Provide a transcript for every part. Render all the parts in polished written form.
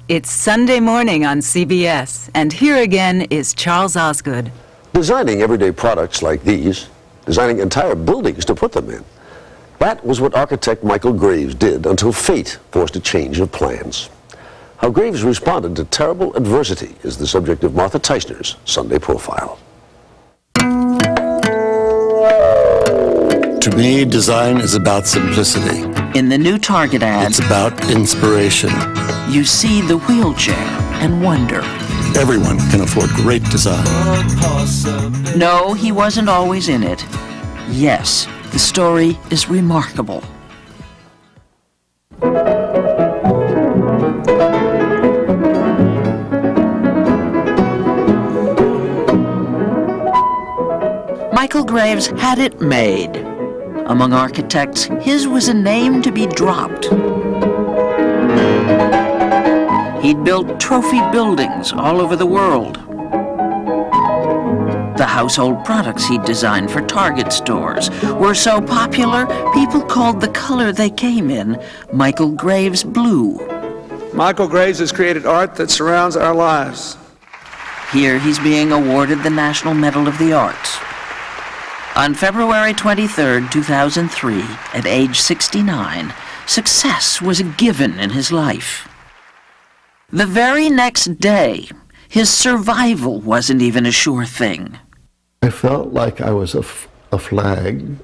It's Sunday morning on CBS, and here again is Charles Osgood. Designing everyday products like these, designing entire buildings to put them in, that was what architect Michael Graves did until fate forced a change of plans. How Graves responded to terrible adversity is the subject of Martha Teichner's Sunday Profile. To me, design is about simplicity. In the new Target ad, It's about inspiration. you see the wheelchair and wonder. Everyone can afford great design. No, he wasn't always in it. Yes, the story is remarkable. Michael Graves had it made. Among architects, his was a name to be dropped. He'd built trophy buildings all over the world. The household products he'd designed for Target stores were so popular, people called the color they came in Michael Graves Blue. Michael Graves has created art that surrounds our lives. Here he's being awarded the National Medal of the Arts. On February 23, 2003, at age 69, success was a given in his life. The very next day, his survival wasn't even a sure thing. I felt like I was a flag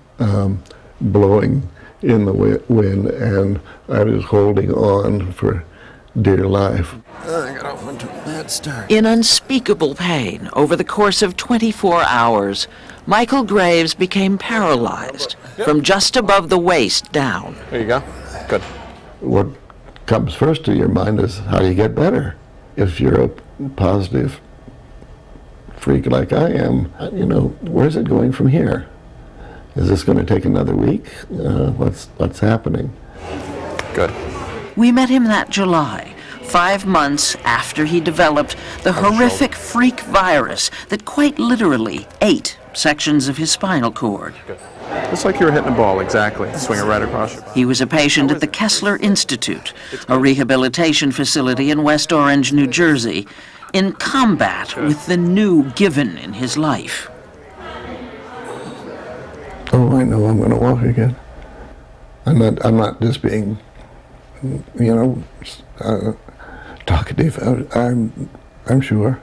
blowing in the wind, and I was holding on for dear life. I got off onto a bad start. In unspeakable pain, over the course of 24 hours, Michael Graves became paralyzed from just above the waist down. There you go. Good. What comes first to your mind is how do you get better? If you're a positive freak like I am, where's it going from here? Is this going to take another week? What's happening? Good. We met him that July, 5 months after he developed the horrific freak virus that quite literally ate sections of his spinal cord. It's like you were hitting a ball, exactly. Swing it right across your... He was a patient at the Kessler Institute, a rehabilitation facility in West Orange, New Jersey, in combat with the new given in his life. Oh, I know I'm going to walk again. I'm not just being, talkative. I'm sure.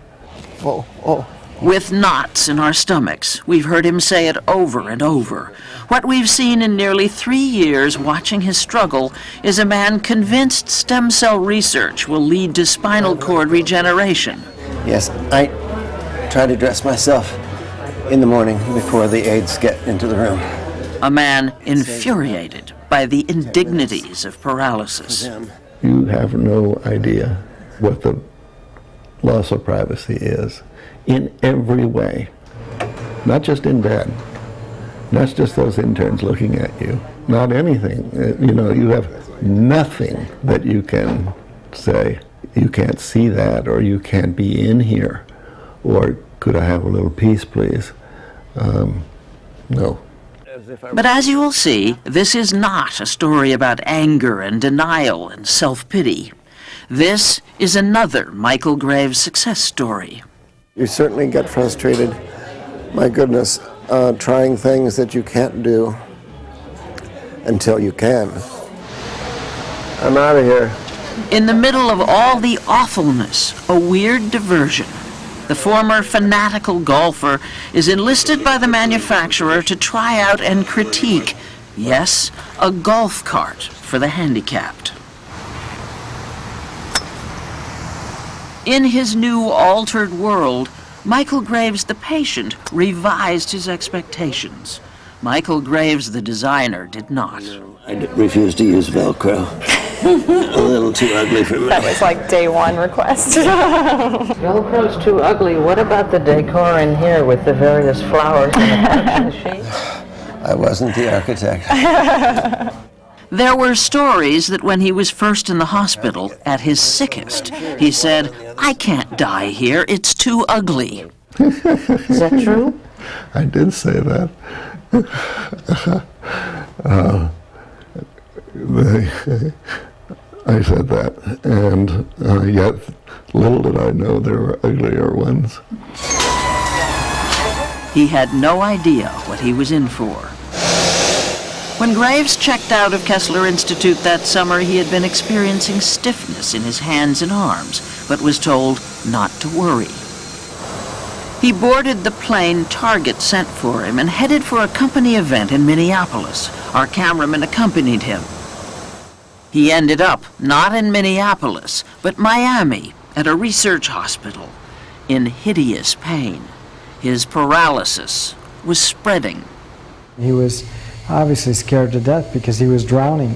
Oh. With knots in our stomachs, we've heard him say it over and over. What we've seen in nearly 3 years watching his struggle is a man convinced stem cell research will lead to spinal cord regeneration. Yes, I try to dress myself in the morning before the aides get into the room. A man infuriated by the indignities of paralysis. You have no idea what the loss of privacy is in every way. Not just in bed. Not just those interns looking at you. Not anything. You have nothing that you can say. You can't see that, or you can't be in here. Or could I have a little peace, please? No. But as you will see, this is not a story about anger and denial and self-pity. This is another Michael Graves success story. You certainly get frustrated, my goodness, trying things that you can't do until you can. I'm out of here. In the middle of all the awfulness, a weird diversion. The former fanatical golfer is enlisted by the manufacturer to try out and critique, yes, a golf cart for the handicapped. In his new altered world, Michael Graves the patient revised his expectations. Michael Graves the designer did not. I refuse to use Velcro. A little too ugly for me. That was like day one request. Velcro's too ugly. What about the decor in here with the various flowers and the sheets? I wasn't the architect. There were stories that when he was first in the hospital, at his sickest, he said, "I can't die here, it's too ugly." Is that true? I did say that. I said that, and yet little did I know there were uglier ones. He had no idea what he was in for. When Graves checked out of Kessler Institute that summer, he had been experiencing stiffness in his hands and arms, but was told not to worry. He boarded the plane Target sent for him and headed for a company event in Minneapolis. Our cameraman accompanied him. He ended up not in Minneapolis, but Miami, at a research hospital, in hideous pain. His paralysis was spreading. He was obviously scared to death because he was drowning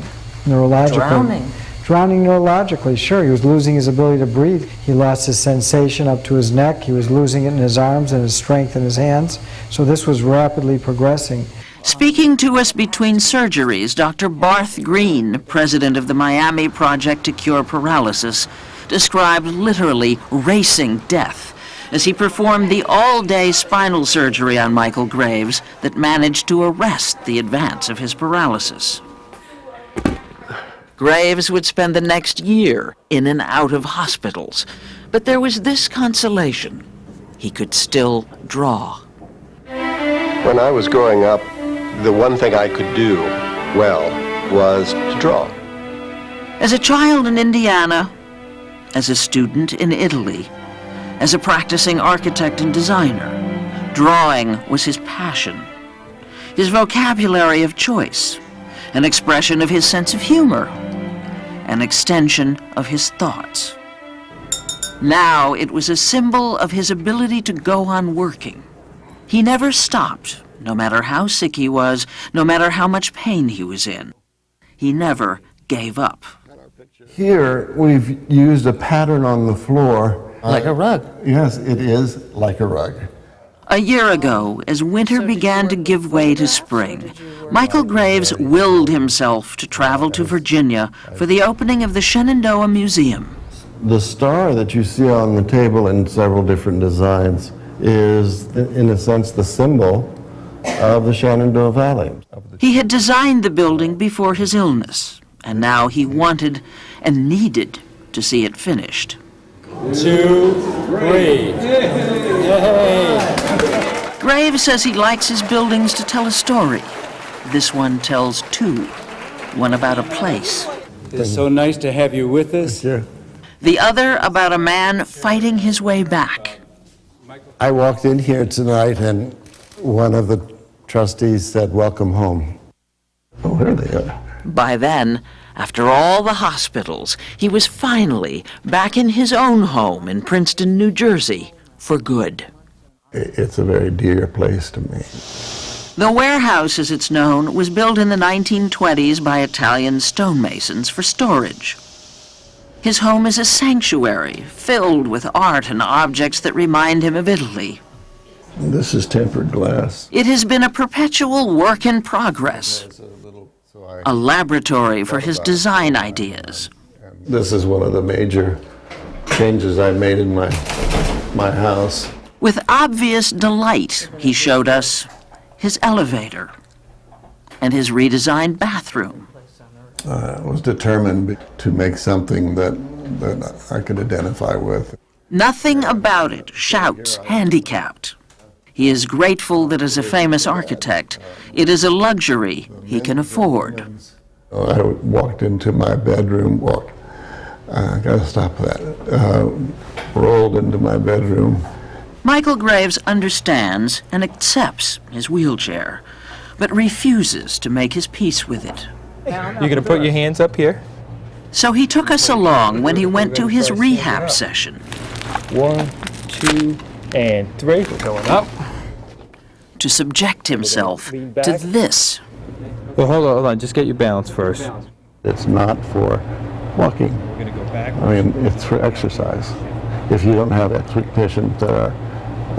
neurologically. Drowning neurologically, sure. He was losing his ability to breathe. He lost his sensation up to his neck. He was losing it in his arms and his strength in his hands. So this was rapidly progressing. Speaking to us between surgeries, Dr. Barth Green, president of the Miami Project to Cure Paralysis, described literally racing death as he performed the all-day spinal surgery on Michael Graves that managed to arrest the advance of his paralysis. Graves would spend the next year in and out of hospitals, but there was this consolation: he could still draw. When I was growing up, the one thing I could do well was to draw. As a child in Indiana, as a student in Italy, as a practicing architect and designer, drawing was his passion, his vocabulary of choice, an expression of his sense of humor, an extension of his thoughts. Now it was a symbol of his ability to go on working. He never stopped, no matter how sick he was, no matter how much pain he was in. He never gave up. Here, we've used a pattern on the floor. Like a rug. Yes, it is like a rug. A year ago, as winter began to give way to spring, Michael Graves willed himself to travel to Virginia for the opening of the Shenandoah Museum. The star that you see on the table in several different designs is, in a sense, the symbol of the Shenandoah Valley. He had designed the building before his illness, and now he wanted and needed to see it finished. 2, 3. Graves says he likes his buildings to tell a story. This one tells two, one about a place. It's so nice to have you with us. The other about a man fighting his way back. I walked in here tonight and one of the trustees said, "Welcome home." Oh, there they are. By then, after all the hospitals, he was finally back in his own home in Princeton, New Jersey, for good. It's a very dear place to me. The warehouse, as it's known, was built in the 1920s by Italian stonemasons for storage. His home is a sanctuary filled with art and objects that remind him of Italy. This is tempered glass. It has been a perpetual work in progress, a laboratory for his design ideas. This is one of the major changes I made in my house. With obvious delight, he showed us his elevator and his redesigned bathroom. I was determined to make something that I could identify with. Nothing about it shouts handicapped. He is grateful that as a famous architect, it is a luxury he can afford. I walked into my bedroom, gotta stop that, rolled into my bedroom. Michael Graves understands and accepts his wheelchair, but refuses to make his peace with it. You're going to put your hands up here? So he took us along when he went to his rehab session. 1, 2, and 3. We're going up. To subject himself to this. Well, hold on. Just get your balance first. It's not for walking. We're going to go back. I mean, it's for exercise. If you don't have expectations that are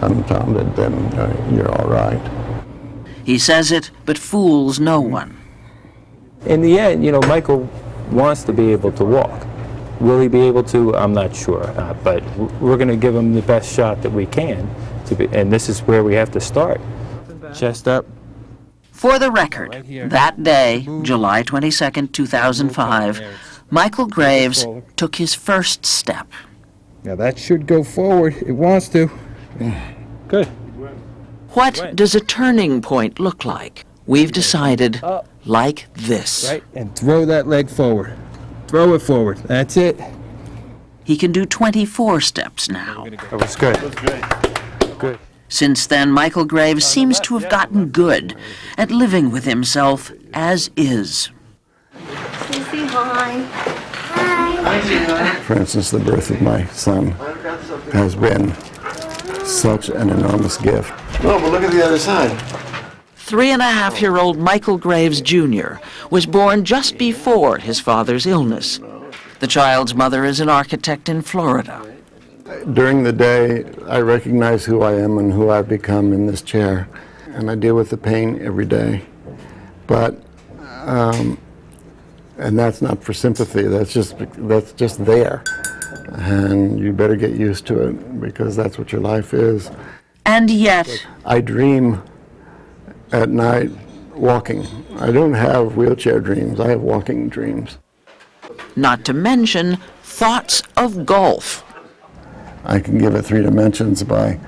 unfounded, then you're all right. He says it, but fools no one. In the end, Michael wants to be able to walk. Will he be able to? I'm not sure, but we're going to give him the best shot that we can, and this is where we have to start. Chest up. For the record, that day, July 22nd, 2005, Michael Graves took his first step. Now that should go forward. It wants to. Good. What does a turning point look like? We've decided like this. Right, and throw that leg forward. Throw it forward. That's it. He can do 24 steps now. That was good. Good. Since then, Michael Graves seems to have gotten good at living with himself as is. Say hi. Hi. For instance, the birth of my son has been such an enormous gift. No, but look at the other side. 3.5-year-old Michael Graves Jr. was born just before his father's illness. The child's mother is an architect in Florida. During the day, I recognize who I am and who I've become in this chair, and I deal with the pain every day. But, and that's not for sympathy, that's just there. And you better get used to it, because that's what your life is. And yet, I dream at night walking. I don't have wheelchair dreams, I have walking dreams. not to mention thoughts of golf. I can give it 3 dimensions by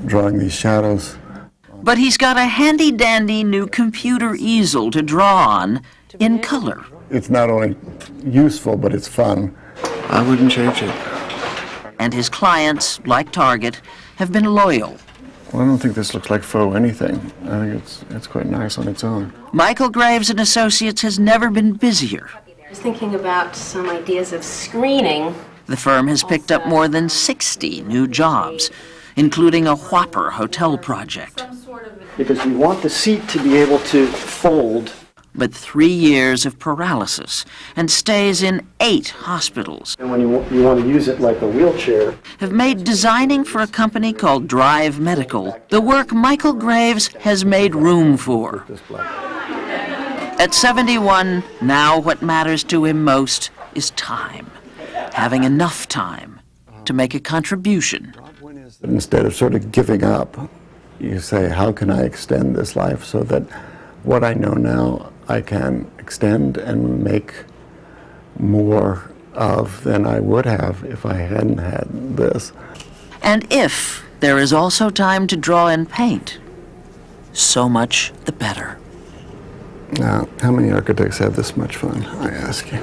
drawing these shadows. But he's got a handy-dandy new computer easel to draw on in color. It's not only useful, but it's fun. I wouldn't change it. And his clients, like Target, have been loyal. Well, I don't think this looks like faux anything. I think it's quite nice on its own. Michael Graves and Associates has never been busier. I was thinking about some ideas of screening. The firm has picked up more than 60 new jobs, including a whopper hotel project. Because we want the seat to be able to fold. But 3 years of paralysis and stays in 8 hospitals. And when you want to use it like a wheelchair. Have made designing for a company called Drive Medical the work Michael Graves has made room for. At 71, now what matters to him most is time. Having enough time to make a contribution. Instead of sort of giving up, you say, how can I extend this life so that what I know now I can extend and make more of than I would have if I hadn't had this. And if there is also time to draw and paint, so much the better. Now, how many architects have this much fun, I ask you?